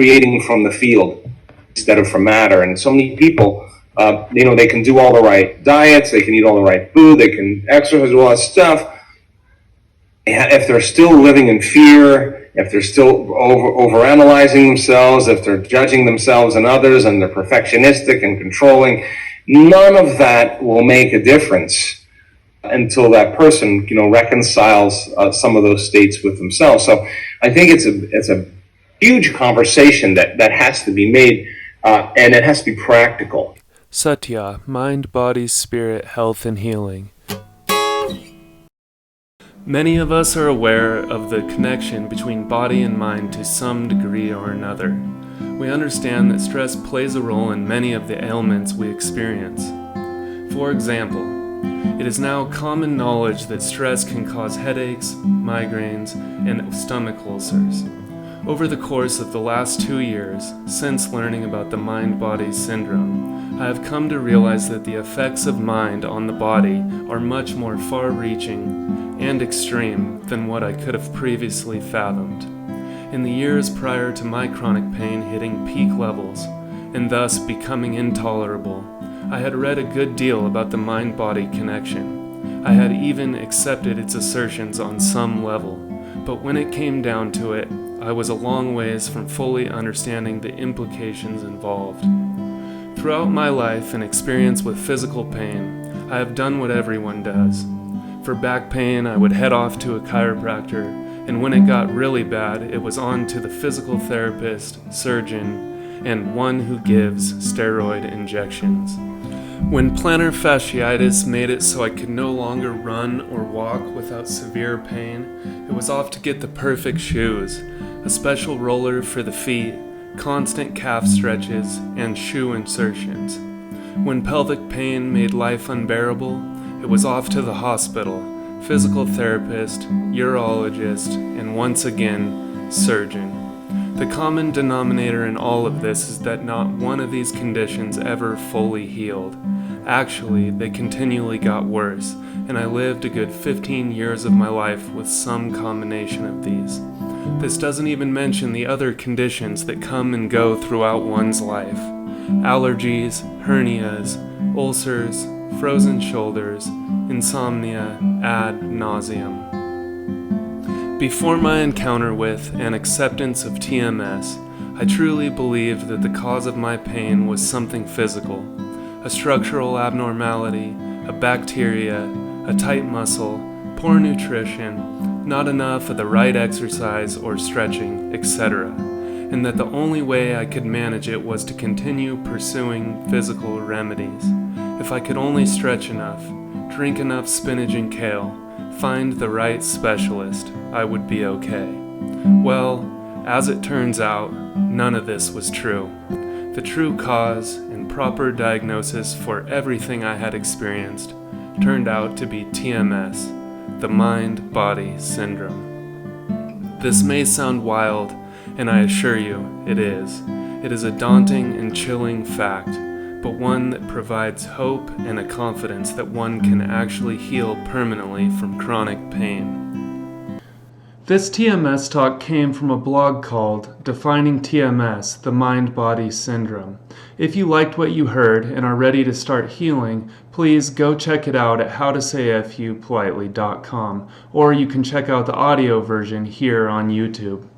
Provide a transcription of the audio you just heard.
creating from the field instead of from matter. And so many people, they can do all the right diets, they can eat all the right food, they can exercise, all that stuff. If they're still living in fear, if they're still overanalyzing themselves, if they're judging themselves and others, and they're perfectionistic and controlling, none of that will make a difference until that person, reconciles some of those states with themselves. So I think it's a huge conversation that has to be made, and it has to be practical. Satya, Mind, Body, Spirit, Health, and Healing. Many of us are aware of the connection between body and mind to some degree or another. We understand that stress plays a role in many of the ailments we experience. For example, it is now common knowledge that stress can cause headaches, migraines, and stomach ulcers. Over the course of the last 2 years, since learning about the mind-body syndrome, I have come to realize that the effects of mind on the body are much more far-reaching and extreme than what I could have previously fathomed. In the years prior to my chronic pain hitting peak levels, and thus becoming intolerable, I had read a good deal about the mind-body connection. I had even accepted its assertions on some level, but when it came down to it, I was a long ways from fully understanding the implications involved. Throughout my life and experience with physical pain, I have done what everyone does. For back pain, I would head off to a chiropractor, and when it got really bad, it was on to the physical therapist, surgeon, and one who gives steroid injections. When plantar fasciitis made it so I could no longer run or walk without severe pain, it was off to get the perfect shoes, a special roller for the feet, constant calf stretches, and shoe insertions. When pelvic pain made life unbearable, it was off to the hospital, physical therapist, urologist, and once again, surgeon. The common denominator in all of this is that not one of these conditions ever fully healed. Actually, they continually got worse, and I lived a good 15 years of my life with some combination of these. This doesn't even mention the other conditions that come and go throughout one's life. Allergies, hernias, ulcers, frozen shoulders, insomnia, ad nauseum. Before my encounter with and acceptance of TMS, I truly believed that the cause of my pain was something physical, a structural abnormality, a bacteria, a tight muscle, poor nutrition, not enough of the right exercise or stretching, etc., and that the only way I could manage it was to continue pursuing physical remedies. If I could only stretch enough, drink enough spinach and kale, find the right specialist, I would be okay. Well, as it turns out, none of this was true. The true cause and proper diagnosis for everything I had experienced turned out to be TMS, the mind-body syndrome. This may sound wild, and I assure you, it is. It is a daunting and chilling fact, but one that provides hope and a confidence that one can actually heal permanently from chronic pain. This TMS talk came from a blog called Defining TMS, the Mind-Body Syndrome. If you liked what you heard and are ready to start healing, please go check it out at howtosayfupolitely.com, or you can check out the audio version here on YouTube.